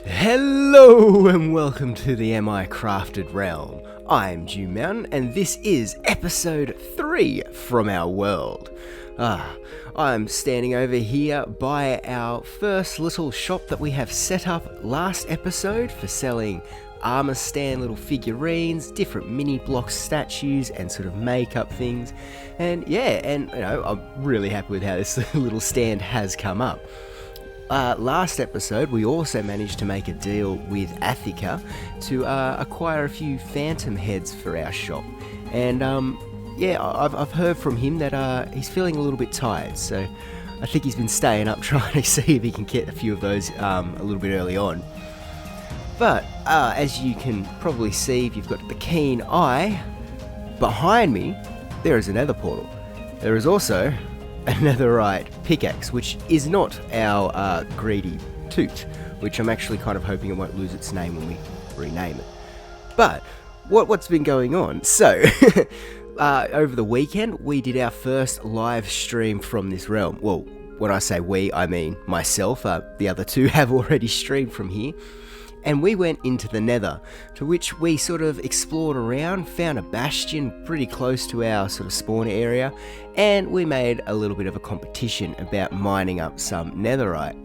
Hello and welcome to the M.I.Crafted realm. I'm Dew Mountain and this is episode 3 from our world. I'm standing over here by our first little shop that we have set up last episode for selling armor stand little figurines, different mini block statues and sort of makeup things. And yeah, I'm really happy with how this little stand has come up. Last episode, we also managed to make a deal with Athica to acquire a few phantom heads for our shop. And I've heard from him that he's feeling a little bit tired, so I think he's been staying up trying to see if he can get a few of those a little bit early on. But as you can probably see, if you've got the keen eye, behind me there is a nether portal. There is also a netherite pickaxe, which is not our greedy toot, which I'm actually kind of hoping it won't lose its name when we rename it. But what's been going on? So over the weekend we did our first live stream from this realm. Well, when I say we, I mean myself. The other two have already streamed from here. And we went into the nether, to which we sort of explored around, found a bastion pretty close to our sort of spawn area, and we made a little bit of a competition about mining up some netherite.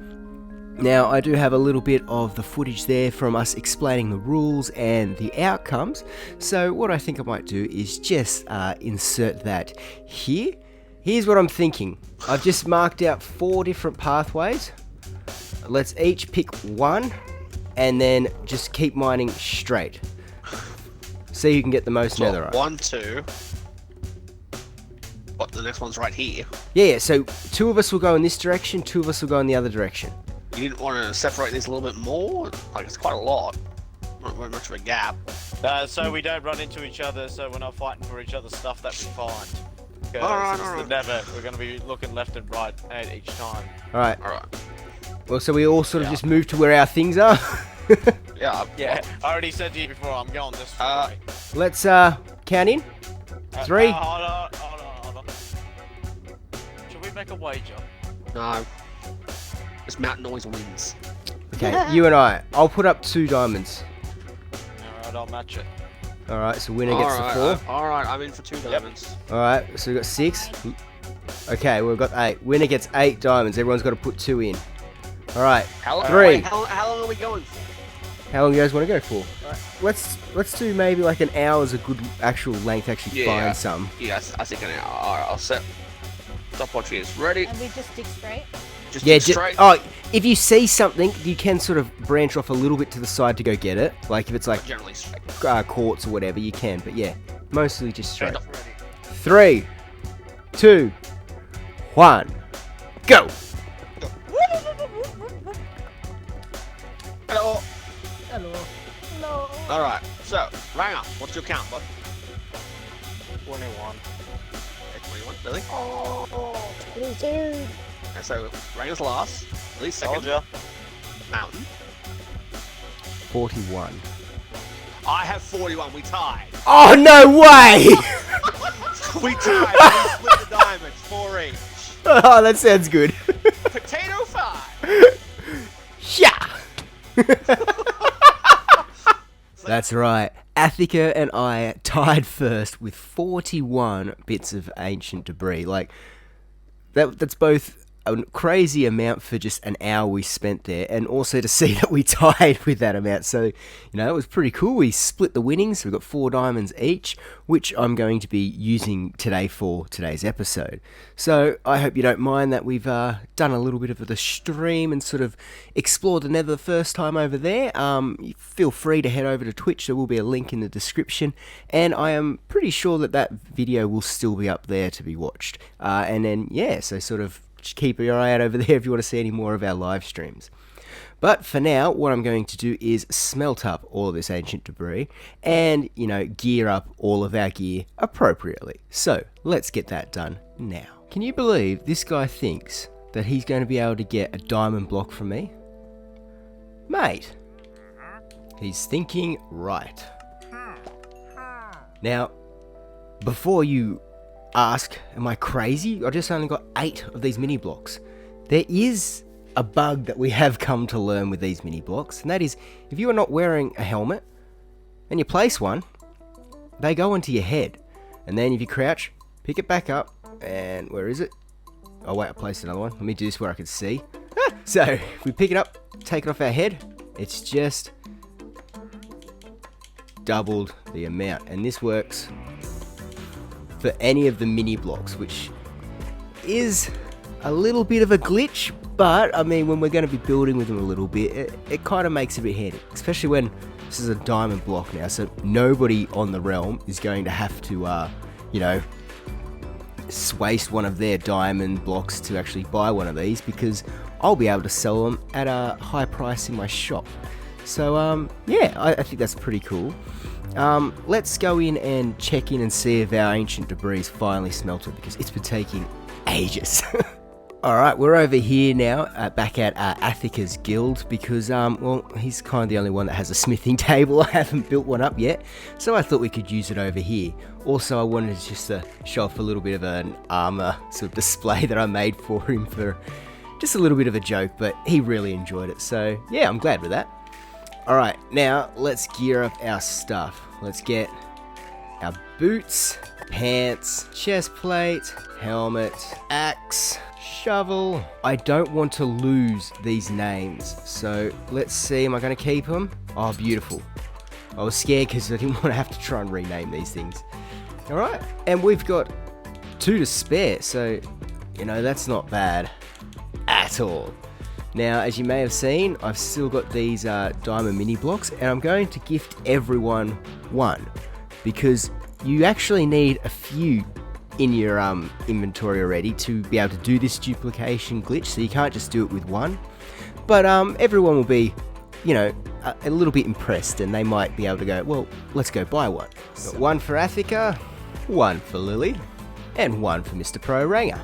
Now, I do have a little bit of the footage there from us explaining the rules and the outcomes, so what I think I might do is just insert that here. Here's what I'm thinking. I've just marked out 4 different pathways. Let's each pick one, and then just keep mining straight. See who can get the most netherite. 1, 2. What, the next one's right here? Yeah, so 2 of us will go in this direction, 2 of us will go in the other direction. You didn't want to separate these a little bit more? Like, it's quite a lot. Not very much of a gap. So we don't run into each other, so we're not fighting for each other's stuff that we find. Alright. The nether, we're going to be looking left and right at each time. Alright. Alright. Well, so we all sort of just move to where our things are. Yeah. I already said to you before, I'm going this way. Let's count in. 3. Hold on. Should we make a wager? No. This mountain always wins. Okay, you and I. I'll put up 2 diamonds. Alright, I'll match it. Alright, so winner gets the 4. Alright, I'm in for 2 diamonds. Alright, so we've got 6. Okay, we've got 8. Winner gets 8 diamonds. Everyone's got to put 2 in. Alright, 3. How long are we going for? How long do you guys want to go for? Let's do maybe like an hour as a good actual length to actually find some. Yeah, I think an hour. Alright, I'll set stopwatch is ready. And we just stick straight? Just straight. Oh, if you see something, you can sort of branch off a little bit to the side to go get it. Like if it's like Generally straight. quartz or whatever, you can. But yeah, mostly just straight. Stand up, ready. 3, 2, 1, go! Hello. Hello. Alright, so, Ranger, what's your count, bud? 21. Okay, 21, really? Oh, 22. Okay, so, Ranger's last, at least second. Told ya. Mountain. 41. I have 41, we tied. Oh, no way! We tied, we split the diamonds, 4 each. Oh, that sounds good. Potato 5. Yeah! That's right. Athica and I tied first with 41 bits of ancient debris. Like, that's both a crazy amount for just an hour we spent there, and also to see that we tied with that amount. So, it was pretty cool. We split the winnings. We got 4 diamonds each, which I'm going to be using today for today's episode. So I hope you don't mind that we've done a little bit of the stream and sort of explored the nether the first time over there. Feel free to head over to Twitch. There will be a link in the description, and I am pretty sure that video will still be up there to be watched. And then, so sort of keep your eye out over there if you want to see any more of our live streams. But for now, what I'm going to do is smelt up all of this ancient debris and, gear up all of our gear appropriately. So let's get that done now. Can you believe this guy thinks that he's going to be able to get a diamond block from me? Mate, he's thinking right. Now, before you ask, am I crazy? I just only got 8 of these mini blocks. There is a bug that we have come to learn with these mini blocks, and that is if you are not wearing a helmet and you place one, they go onto your head. And then if you crouch, pick it back up, and where is it? Oh wait, I placed another one. Let me do this where I can see. So if we pick it up, take it off our head, it's just doubled the amount. And this works for any of the mini blocks, which is a little bit of a glitch, but I mean, when we're going to be building with them a little bit, it kind of makes it a bit handy, especially when this is a diamond block now, so nobody on the realm is going to have to, you know, waste one of their diamond blocks to actually buy one of these, because I'll be able to sell them at a high price in my shop. So, yeah, I think that's pretty cool. Let's go in and check in and see if our ancient debris is finally smelted, because it's been taking ages. Alright, we're over here now, back at Athica's guild, because, well, he's kind of the only one that has a smithing table. I haven't built one up yet, so I thought we could use it over here. Also, I wanted just to show off a little bit of an armor sort of display that I made for him for just a little bit of a joke, but he really enjoyed it, so yeah, I'm glad with that. Alright, now let's gear up our stuff. Let's get our boots, pants, chest plate, helmet, axe, shovel. I don't want to lose these names, so let's see, am I going to keep them? Oh, beautiful. I was scared because I didn't want to have to try and rename these things. Alright, and we've got 2 to spare, so, you know, that's not bad at all. Now, as you may have seen, I've still got these diamond mini blocks, and I'm going to gift everyone one, because you actually need a few in your inventory already to be able to do this duplication glitch, so you can't just do it with one. But everyone will be, you know, a little bit impressed, and they might be able to go, well, let's go buy one. Got one for Athica, one for Lily, and one for Mr. Pro Ranger.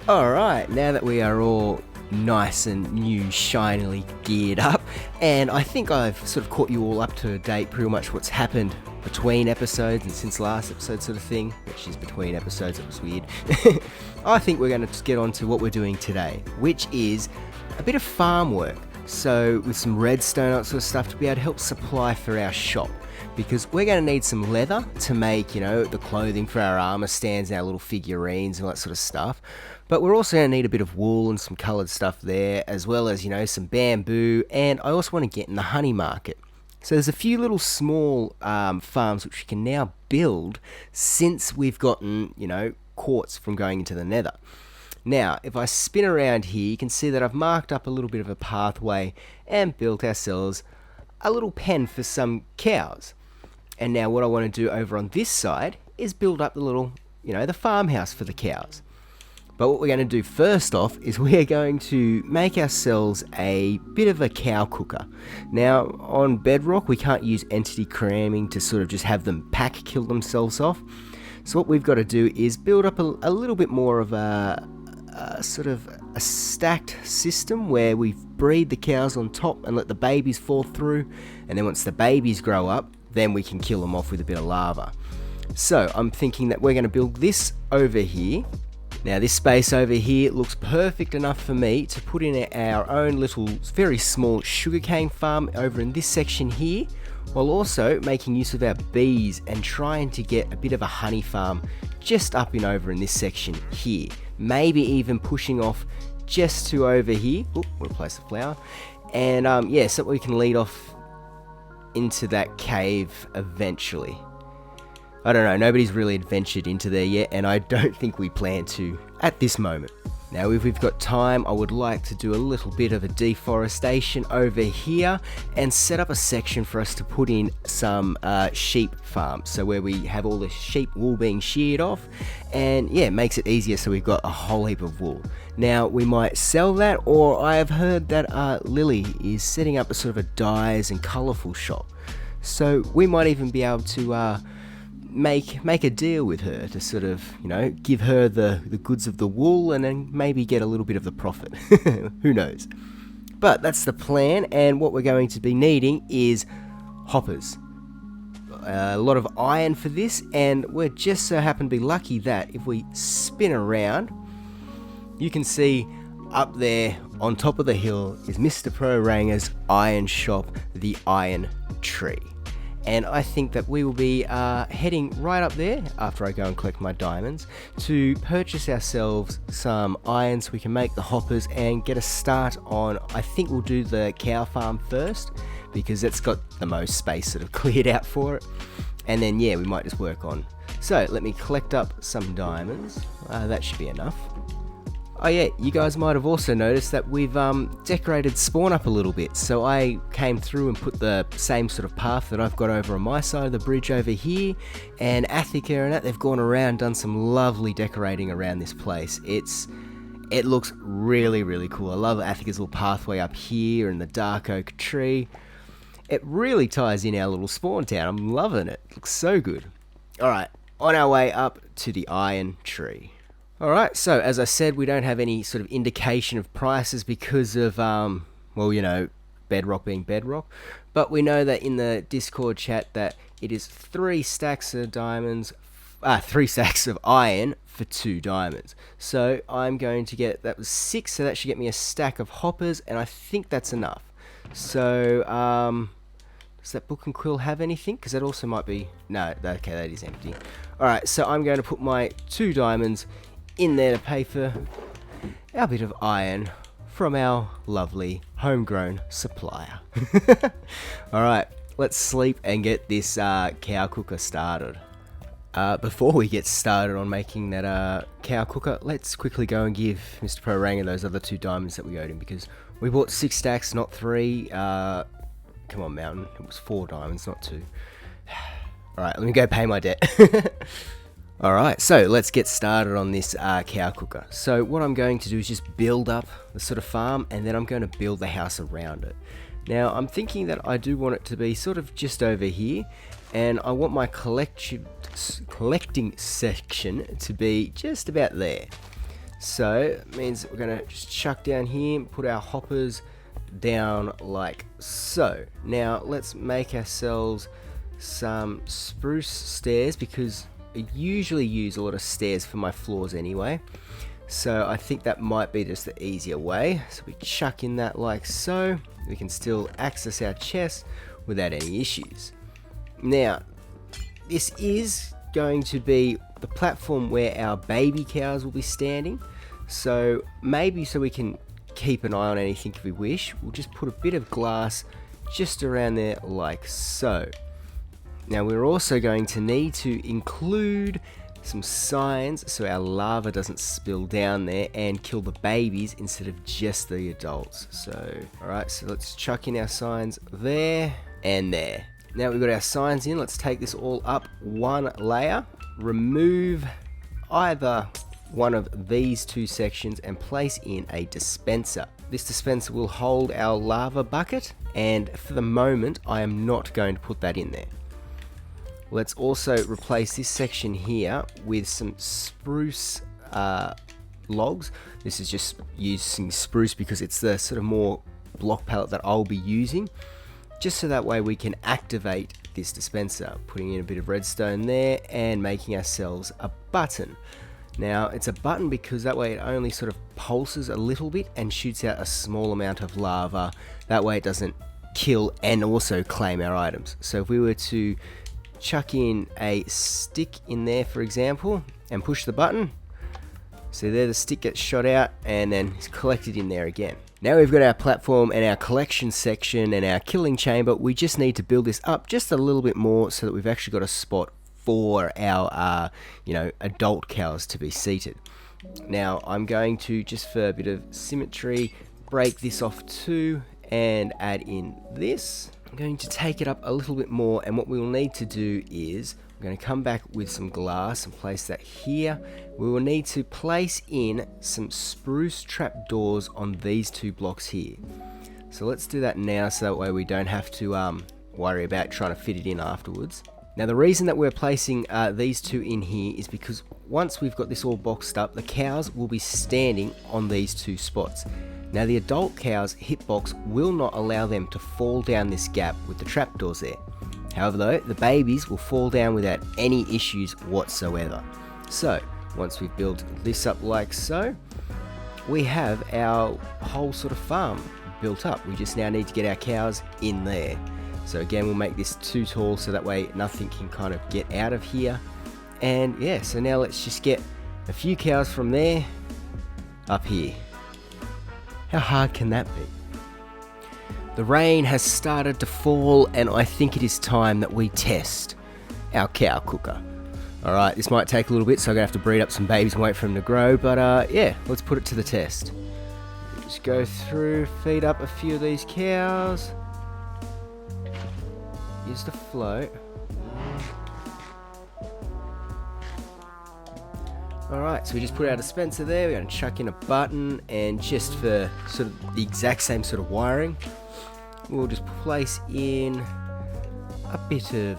Alright, now that we are all nice and new, shinily geared up, and I think I've sort of caught you all up to date pretty much what's happened between episodes and since last episode sort of thing, which is between episodes, it was weird. I think we're going to just get on to what we're doing today, which is a bit of farm work. So with some redstone, that sort of stuff, to be able to help supply for our shop, because we're going to need some leather to make, you know, the clothing for our armor stands, our little figurines and all that sort of stuff. But we're also going to need a bit of wool and some coloured stuff there, as well as, you know, some bamboo, and I also want to get in the honey market. So there's a few little small farms which we can now build since we've gotten, you know, quartz from going into the nether. Now, if I spin around here, you can see that I've marked up a little bit of a pathway and built ourselves a little pen for some cows. And now what I want to do over on this side is build up the little, you know, the farmhouse for the cows. But what we're going to do first off is we're going to make ourselves a bit of a cow cooker. Now, on Bedrock, we can't use entity cramming to sort of just have them pack kill themselves off. So what we've got to do is build up a little bit more of a sort of a stacked system where we breed the cows on top and let the babies fall through. And then once the babies grow up, then we can kill them off with a bit of lava. So I'm thinking that we're going to build this over here. Now this space over here looks perfect enough for me to put in our own little very small sugarcane farm over in this section here, while also making use of our bees and trying to get a bit of a honey farm just up and over in this section here. Maybe even pushing off just to over here. Oop, we'll place the flower. And yeah, so we can lead off into that cave eventually. I don't know, nobody's really adventured into there yet, and I don't think we plan to at this moment. Now, if we've got time, I would like to do a little bit of a deforestation over here and set up a section for us to put in some sheep farms. So where we have all the sheep wool being sheared off, and yeah, it makes it easier so we've got a whole heap of wool. Now, we might sell that, or I have heard that Lily is setting up a sort of a dyes and colourful shop. So we might even be able to make a deal with her to sort of, you know, give her the goods of the wool and then maybe get a little bit of the profit. Who knows? But that's the plan, and what we're going to be needing is hoppers. A lot of iron for this, and we're just so happen to be lucky that if we spin around, you can see up there on top of the hill is Mr. Pro Ranger's iron shop, the Iron Tree. And I think that we will be heading right up there after I go and collect my diamonds to purchase ourselves some iron so we can make the hoppers and get a start on, I think we'll do the cow farm first because it's got the most space sort of cleared out for it. And then yeah, we might just work on. So let me collect up some diamonds. That should be enough. Oh yeah, you guys might have also noticed that we've decorated spawn up a little bit. So I came through and put the same sort of path that I've got over on my side of the bridge over here. And Athica and that, they've gone around, done some lovely decorating around this place. It looks really, really cool. I love Athica's little pathway up here and the dark oak tree. It really ties in our little spawn town. I'm loving it. It looks so good. Alright, on our way up to the Iron Tree. Alright, so as I said, we don't have any sort of indication of prices because of, well, you know, Bedrock being Bedrock. But we know that in the Discord chat that it is 3 stacks of diamonds, 3 stacks of iron for 2 diamonds. So I'm going to get, that was 6, so that should get me a stack of hoppers, and I think that's enough. So, does that book and quill have anything? Because that also might be, no, okay, that is empty. Alright, so I'm going to put my 2 diamonds in there to pay for our bit of iron from our lovely homegrown supplier. Alright, let's sleep and get this cow cooker started. Before we get started on making that cow cooker, let's quickly go and give Mr. Pro Ranger those other 2 diamonds that we owed him, because we bought 6 stacks, not 3. Come on, Mountain, it was 4 diamonds, not 2. Alright, let me go pay my debt. Alright, so let's get started on this cow cooker. So what I'm going to do is just build up the sort of farm, and then I'm going to build the house around it. Now, I'm thinking that I do want it to be sort of just over here, and I want my collecting section to be just about there. So, it means we're going to just chuck down here and put our hoppers down like so. Now, let's make ourselves some spruce stairs, because I usually use a lot of stairs for my floors anyway, so I think that might be just the easier way. So we chuck in that like so, we can still access our chest without any issues. Now, this is going to be the platform where our baby cows will be standing, so maybe so we can keep an eye on anything if we wish, we'll just put a bit of glass just around there like so. Now we're also going to need to include some signs so our lava doesn't spill down there and kill the babies instead of just the adults. So, alright, so let's chuck in our signs there and there. Now we've got our signs in, let's take this all up 1 layer, remove either one of these 2 sections and place in a dispenser. This dispenser will hold our lava bucket, and for the moment I am not going to put that in there. Let's also replace this section here with some spruce logs. This is just using spruce because it's the sort of more block palette that I'll be using, just so that way we can activate this dispenser. Putting in a bit of redstone there and making ourselves a button. Now it's a button because that way it only sort of pulses a little bit and shoots out a small amount of lava. That way it doesn't kill and also claim our items. So if we were to chuck in a stick in there, for example, and push the button, so there the stick gets shot out and then it's collected in there again. Now we've got our platform and our collection section and our killing chamber. We just need to build this up just a little bit more so that we've actually got a spot for our adult cows to be seated. Now I'm going to, just for a bit of symmetry, break this off too and add in this. I'm going to take it up a little bit more, and what we will need to do is we're going to come back with some glass and place that here. We will need to place in some spruce trapdoors on these 2 blocks here. So let's do that now, so that way we don't have to worry about trying to fit it in afterwards. Now the reason that we're placing these 2 in here is because once we've got this all boxed up, the cows will be standing on these 2 spots. Now the adult cows' hitbox will not allow them to fall down this gap with the trapdoors there. However though, the babies will fall down without any issues whatsoever. So, once we've built this up like so, we have our whole sort of farm built up. We just now need to get our cows in there. So again, we'll make this too tall so that way nothing can kind of get out of here. And yeah, so now let's just get a few cows from there up here. How hard can that be? The rain has started to fall, and I think it is time that we test our cow cooker. Alright, this might take a little bit, so I'm going to have to breed up some babies and wait for them to grow, but yeah, let's put it to the test. Just go through, feed up a few of these cows. Use the float. Alright, so we just put our dispenser there, we're going to chuck in a button, and just for sort of the exact same sort of wiring, we'll just place in a bit of,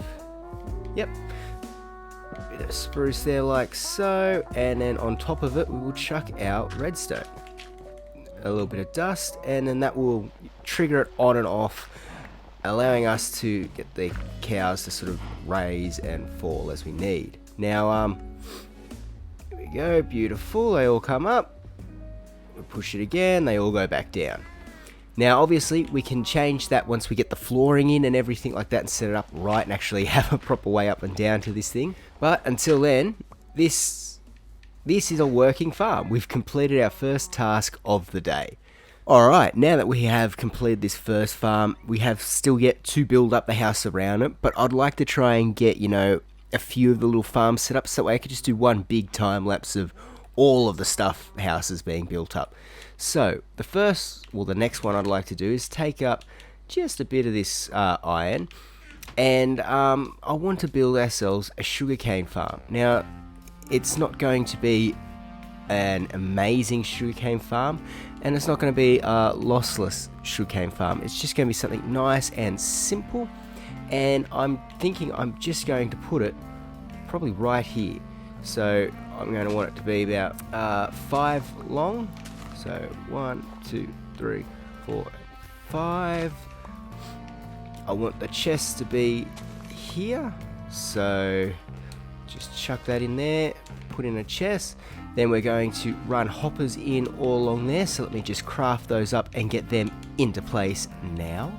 a bit of spruce there like so, and then on top of it we will chuck our redstone. A little bit of dust, and then that will trigger it on and off, allowing us to get the cows to sort of raise and fall as we need. Now, here we go, beautiful, they all come up, we push it again, they all go back down. Now obviously we can change that once we get the flooring in and everything like that and set it up right and actually have a proper way up and down to this thing. But until then, this is a working farm. We've completed our first task of the day. Alright, now that we have completed this first farm, we have still yet to build up the house around it, but I'd like to try and get, a few of the little farms set up so that way I could just do one big time lapse of all of the stuff houses being built up. So the next one I'd like to do is take up just a bit of this iron, and I want to build ourselves a sugarcane farm. Now it's not going to be an amazing sugarcane farm, and it's not going to be a lossless sugarcane farm. It's just going to be something nice and simple, and I'm thinking I'm just going to put it probably right here. So I'm going to want it to be about 5 long. So 1, 2, 3, 4, 5. I want the chest to be here. So just chuck that in there, put in a chest. Then we're going to run hoppers in all along there. So let me just craft those up and get them into place now.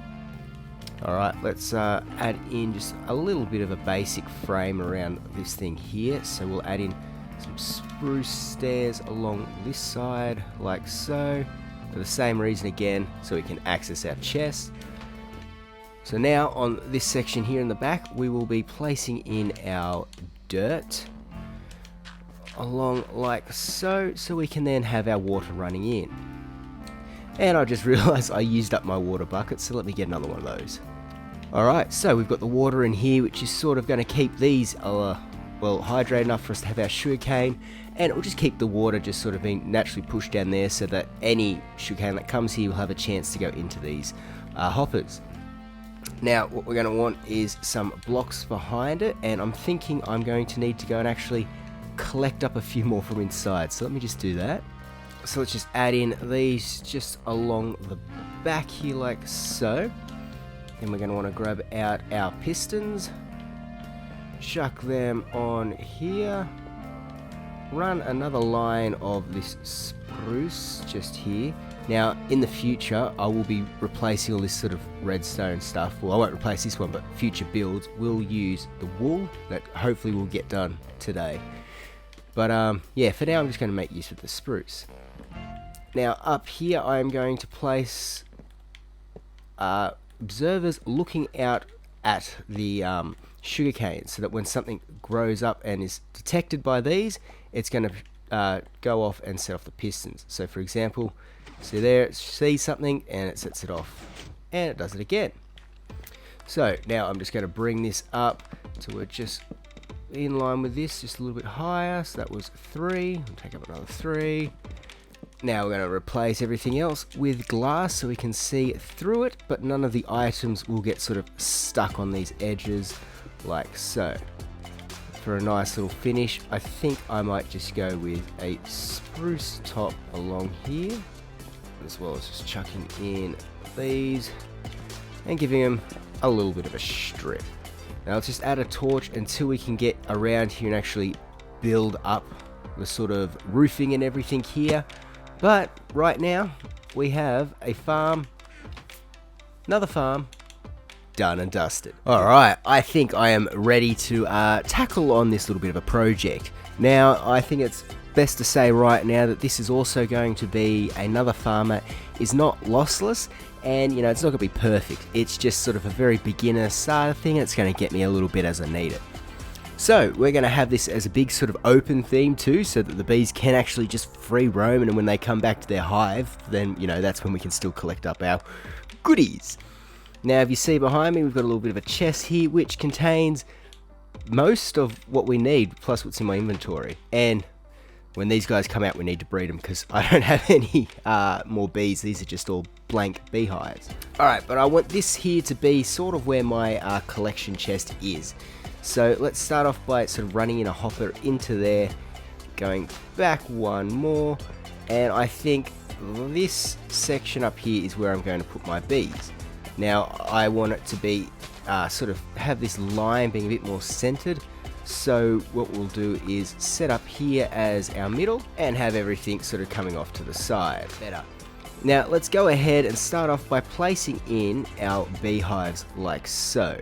Alright, let's add in just a little bit of a basic frame around this thing here. So we'll add in some spruce stairs along this side, like so, for the same reason again, so we can access our chest. So now on this section here in the back, we will be placing in our dirt along like so, so we can then have our water running in. And I just realized I used up my water bucket, so let me get another one of those. Alright, so we've got the water in here, which is sort of going to keep these hydrated enough for us to have our sugarcane, and it will just keep the water just sort of being naturally pushed down there so that any sugarcane that comes here will have a chance to go into these hoppers. Now what we're going to want is some blocks behind it, and I'm thinking I'm going to need to go and actually collect up a few more from inside, so let me just do that. So let's just add in these just along the back here like so. Then we're going to want to grab out our pistons, chuck them on here, run another line of this spruce just here. Now in the future I will be replacing all this sort of redstone stuff. Well, I won't replace this one, but future builds will use the wool that hopefully will get done today. But yeah, for now I'm just going to make use of the spruce. Now up here I am going to place observers looking out at the sugarcane, so that when something grows up and is detected by these, it's going to go off and set off the pistons. So for example, see there, it sees something and it sets it off, and it does it again. So now I'm just going to bring this up so we're just in line with this, just a little bit higher. So that was 3, we'll take up another 3. Now we're going to replace everything else with glass so we can see through it, but none of the items will get sort of stuck on these edges like so. For a nice little finish, I think I might just go with a spruce top along here, as well as just chucking in these and giving them a little bit of a strip. Now let's just add a torch until we can get around here and actually build up the sort of roofing and everything here. But right now, we have a farm, another farm, done and dusted. Alright, I think I am ready to tackle on this little bit of a project. Now, I think it's best to say right now that this is also going to be another farm that is not lossless, and you know, it's not going to be perfect. It's just sort of a very beginner starter thing. It's going to get me a little bit as I need it. So we're going to have this as a big sort of open theme too, so that the bees can actually just free roam, and when they come back to their hive, then you know, that's when we can still collect up our goodies. Now, if you see behind me, we've got a little bit of a chest here, which contains most of what we need, plus what's in my inventory. And when these guys come out, we need to breed them, because I don't have any more bees. These are just all blank beehives. Alright, but I want this here to be sort of where my collection chest is. So let's start off by sort of running in a hopper into there, going back one more, and I think this section up here is where I'm going to put my bees. Now I want it to be sort of have this line being a bit more centered, so what we'll do is set up here as our middle and have everything sort of coming off to the side. Better. Now let's go ahead and start off by placing in our beehives like so.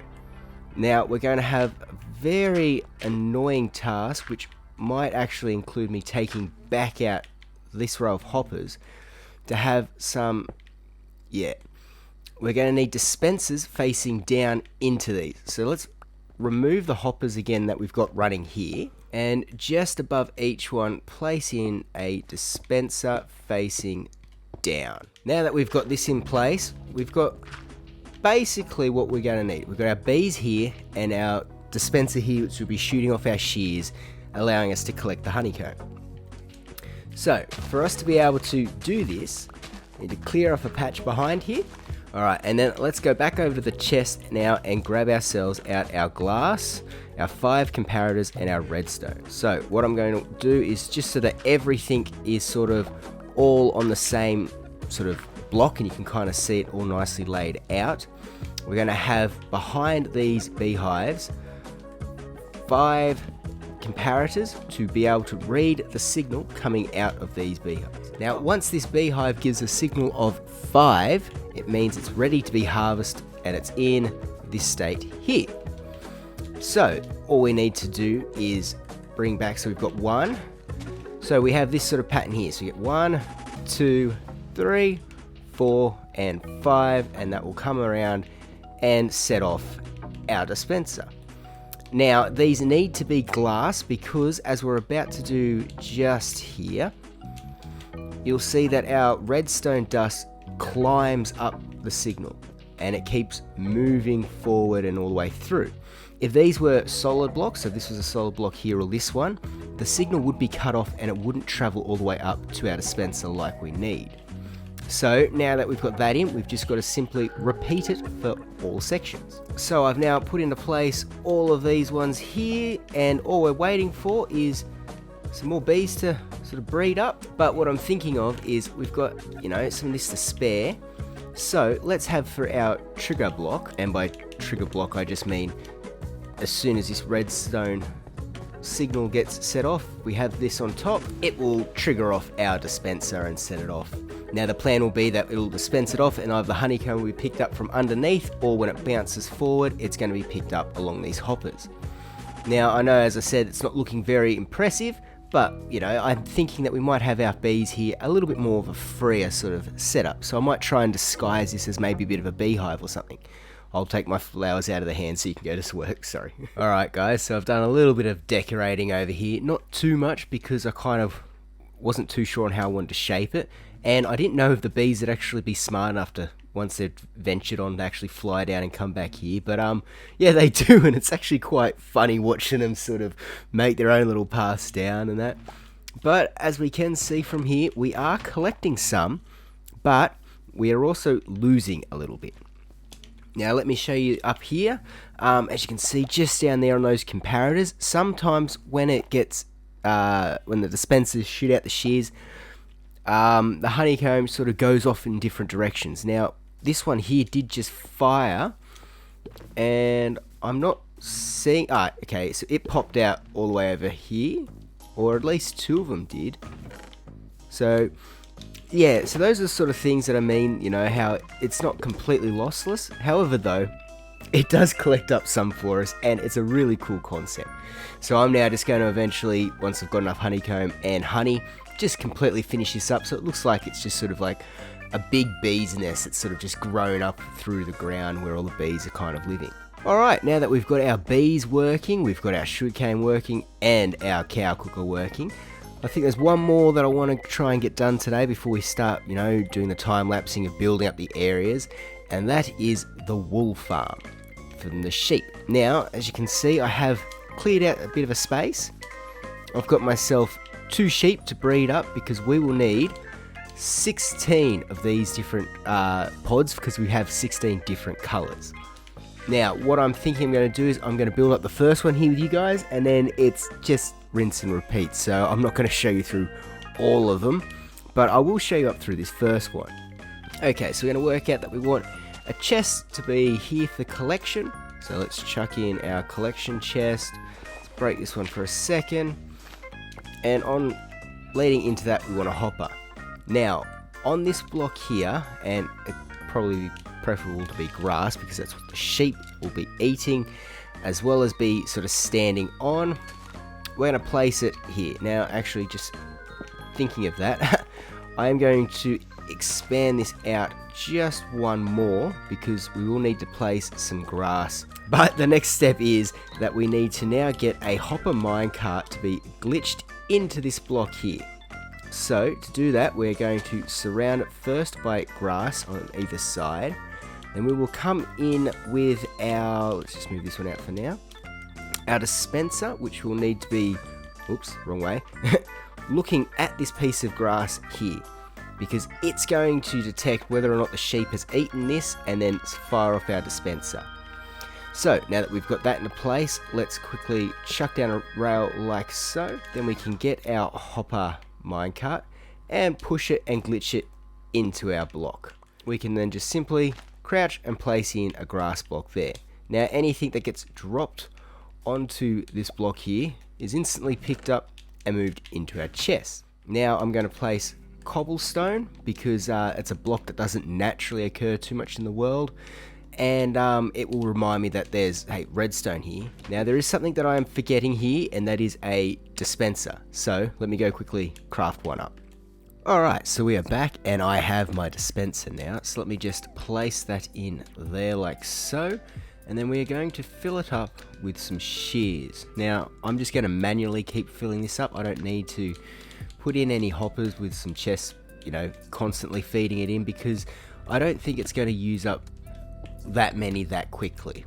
Now we're going to have a very annoying task, which might actually include me taking back out this row of hoppers to have some, yeah, we're going to need dispensers facing down into these. So let's remove the hoppers again that we've got running here, and just above each one place in a dispenser facing down. Now that we've got this in place, we've got basically what we're going to need. We've got our bees here and our dispenser here, which will be shooting off our shears, allowing us to collect the honeycomb. So for us to be able to do this, we need to clear off a patch behind here. Alright, and then let's go back over to the chest now and grab ourselves out our glass, our 5 comparators, and our redstone. So what I'm going to do is, just so that everything is sort of all on the same sort of block and you can kind of see it all nicely laid out, we're going to have behind these beehives 5 comparators to be able to read the signal coming out of these beehives. Now once this beehive gives a signal of 5, it means it's ready to be harvested and it's in this state here. So all we need to do is bring back, so we've got 1, so we have this sort of pattern here, so you get 1, 2, 3, 4 and 5, and that will come around and set off our dispenser. Now these need to be glass, because as we're about to do just here, you'll see that our redstone dust climbs up the signal and it keeps moving forward and all the way through. If these were solid blocks, so this was a solid block here or this one, the signal would be cut off and it wouldn't travel all the way up to our dispenser like we need. So now that we've got that in, we've just got to simply repeat it for all sections. So I've now put into place all of these ones here, and all we're waiting for is some more bees to sort of breed up. But what I'm thinking of is we've got, you know, some of this to spare. So let's have for our trigger block, and by trigger block I just mean as soon as this redstone signal gets set off, we have this on top, it will trigger off our dispenser and set it off. Now the plan will be that it'll dispense it off and either the honeycomb will be picked up from underneath, or when it bounces forward it's going to be picked up along these hoppers. Now I know, as I said, it's not looking very impressive, but you know, I'm thinking that we might have our bees here a little bit more of a freer sort of setup, so I might try and disguise this as maybe a bit of a beehive or something. I'll take my flowers out of the hand so you can go to work, sorry. Alright guys, so I've done a little bit of decorating over here, not too much because I kind of wasn't too sure on how I wanted to shape it, and I didn't know if the bees would actually be smart enough to, once they'd ventured on, to actually fly down and come back here, but yeah, they do, and it's actually quite funny watching them sort of make their own little paths down and that. But as we can see from here, we are collecting some, but we are also losing a little bit. Now let me show you up here, as you can see just down there on those comparators, sometimes when it gets, when the dispensers shoot out the shears, the honeycomb sort of goes off in different directions. Now this one here did just fire, and I'm not seeing, okay, so it popped out all the way over here, or at least 2 of them did. So yeah, so those are the sort of things that I mean, you know, how it's not completely lossless. However, though, it does collect up some for us, and it's a really cool concept. So I'm now just going to eventually, once I've got enough honeycomb and honey, just completely finish this up so it looks like it's just sort of like a big bee's nest that's sort of just grown up through the ground where all the bees are kind of living. Alright, now that we've got our bees working, we've got our sugarcane working, and our cow cooker working, I think there's one more that I want to try and get done today before we start, you know, doing the time-lapsing of building up the areas, and that is the wool farm from the sheep. Now, as you can see, I have cleared out a bit of a space. I've got myself 2 sheep to breed up because we will need 16 of these different pods because we have 16 different colours. Now, what I'm thinking I'm going to do is I'm going to build up the first one here with you guys, and then it's just rinse and repeat. So I'm not going to show you through all of them, but I will show you up through this first one. Okay, so we're going to work out that we want a chest to be here for collection. So let's chuck in our collection chest. Let's break this one for a second. And on leading into that, we want a hopper. Now, on this block here, and it probably preferable to be grass because that's what the sheep will be eating, as well as be sort of standing on. We're going to place it here. Now, actually, just thinking of that, I am going to expand this out just one more because we will need to place some grass. But the next step is that we need to now get a hopper minecart to be glitched into this block here. So to do that, we're going to surround it first by grass on either side. Then we will come in with our, let's just move this one out for now, our dispenser, which will need to be, oops, wrong way, looking at this piece of grass here, because it's going to detect whether or not the sheep has eaten this and then fire off our dispenser. So now that we've got that into place, let's quickly chuck down a rail like so. Then we can get our hopper minecart and push it and glitch it into our block. We can then just simply crouch and place in a grass block there. Now anything that gets dropped onto this block here is instantly picked up and moved into our chest. Now I'm going to place cobblestone because it's a block that doesn't naturally occur too much in the world, and it will remind me that there's redstone here. Now there is something that I am forgetting here, and that is a dispenser. So let me go quickly craft one up. Alright, so we are back and I have my dispenser now, so let me just place that in there like so, and then we are going to fill it up with some shears. Now I'm just going to manually keep filling this up. I don't need to put in any hoppers with some chests, you know, constantly feeding it in, because I don't think it's going to use up that many that quickly.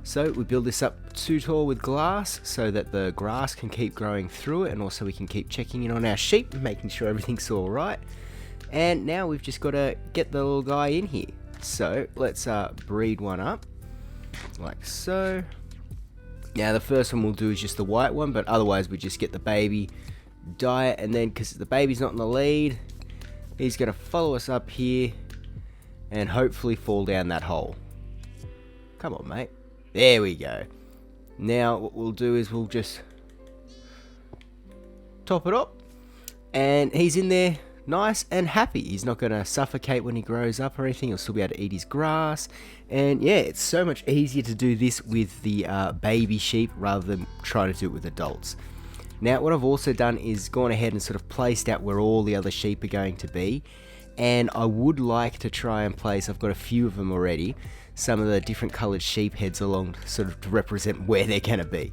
So we build this up too tall with glass so that the grass can keep growing through it, and also we can keep checking in on our sheep and making sure everything's all right. And now we've just got to get the little guy in here. So let's breed one up like so. Now the first one we'll do is just the white one, but otherwise we just get the baby, dye it, and then because the baby's not in the lead, he's going to follow us up here and hopefully fall down that hole. Come on, mate. There we go. Now what we'll do is we'll just top it up, and he's in there nice and happy. He's not going to suffocate when he grows up or anything. He'll still be able to eat his grass. And yeah, it's so much easier to do this with the baby sheep rather than try to do it with adults. Now what I've also done is gone ahead and sort of placed out where all the other sheep are going to be, and I would like to try and place, I've got a few of them already, some of the different coloured sheep heads along sort of to represent where they're going to be.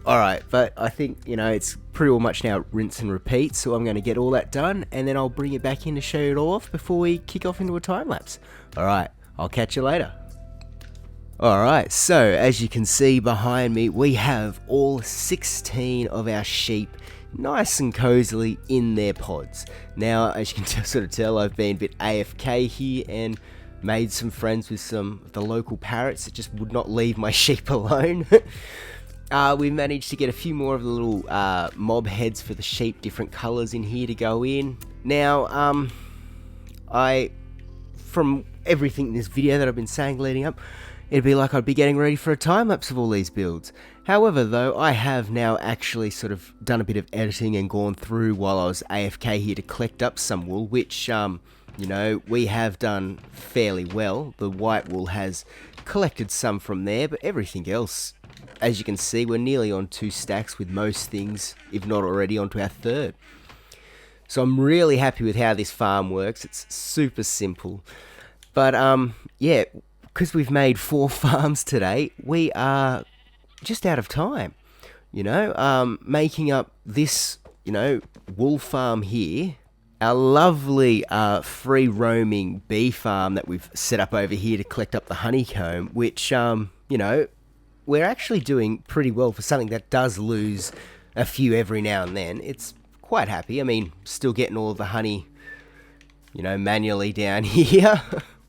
Alright, but I think, you know, it's pretty much now rinse and repeat, so I'm going to get all that done, and then I'll bring it back in to show it all off before we kick off into a time lapse. Alright, I'll catch you later. Alright, so as you can see behind me, we have all 16 of our sheep nice and cozily in their pods. Now, as you can sort of tell, I've been a bit AFK here and made some friends with some of the local parrots that just would not leave my sheep alone. We managed to get a few more of the little mob heads for the sheep, different colours in here to go in. Now, from everything in this video that I've been saying leading up, it'd be like I'd be getting ready for a time-lapse of all these builds. However, though, I have now actually sort of done a bit of editing and gone through while I was AFK here to collect up some wool, which, you know, we have done fairly well. The white wool has collected some from there, but everything else, as you can see, we're nearly on 2 stacks with most things, if not already onto our 3rd. So I'm really happy with how this farm works. It's super simple. But, yeah, because we've made 4 farms today, we are just out of time. You know, making up this, you know, wool farm here, our lovely free-roaming bee farm that we've set up over here to collect up the honeycomb, which, you know, we're actually doing pretty well for something that does lose a few every now and then. It's quite happy. I mean, still getting all of the honey, you know, manually down here.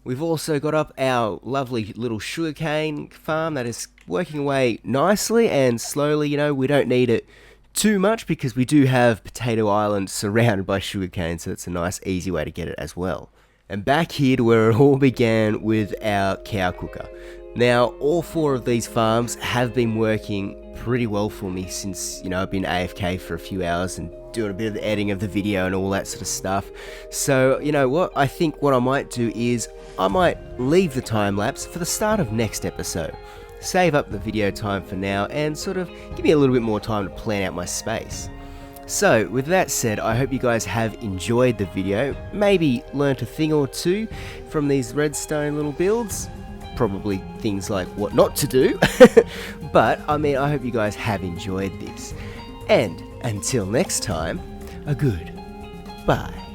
We've also got up our lovely little sugarcane farm that is working away nicely and slowly. You know, we don't need it too much because we do have Potato Island surrounded by sugarcane, so it's a nice easy way to get it as well. And back here to where it all began with our cow cooker. Now, all 4 of these farms have been working pretty well for me since, you know, I've been AFK for a few hours and doing a bit of the editing of the video and all that sort of stuff. So, you know what, I think what I might do is I might leave the time lapse for the start of next episode. Save up the video time for now and sort of give me a little bit more time to plan out my space. So, with that said, I hope you guys have enjoyed the video, maybe learnt a thing or two from these redstone little builds. Probably things like what not to do, but I mean, I hope you guys have enjoyed this. And until next time, a good bye.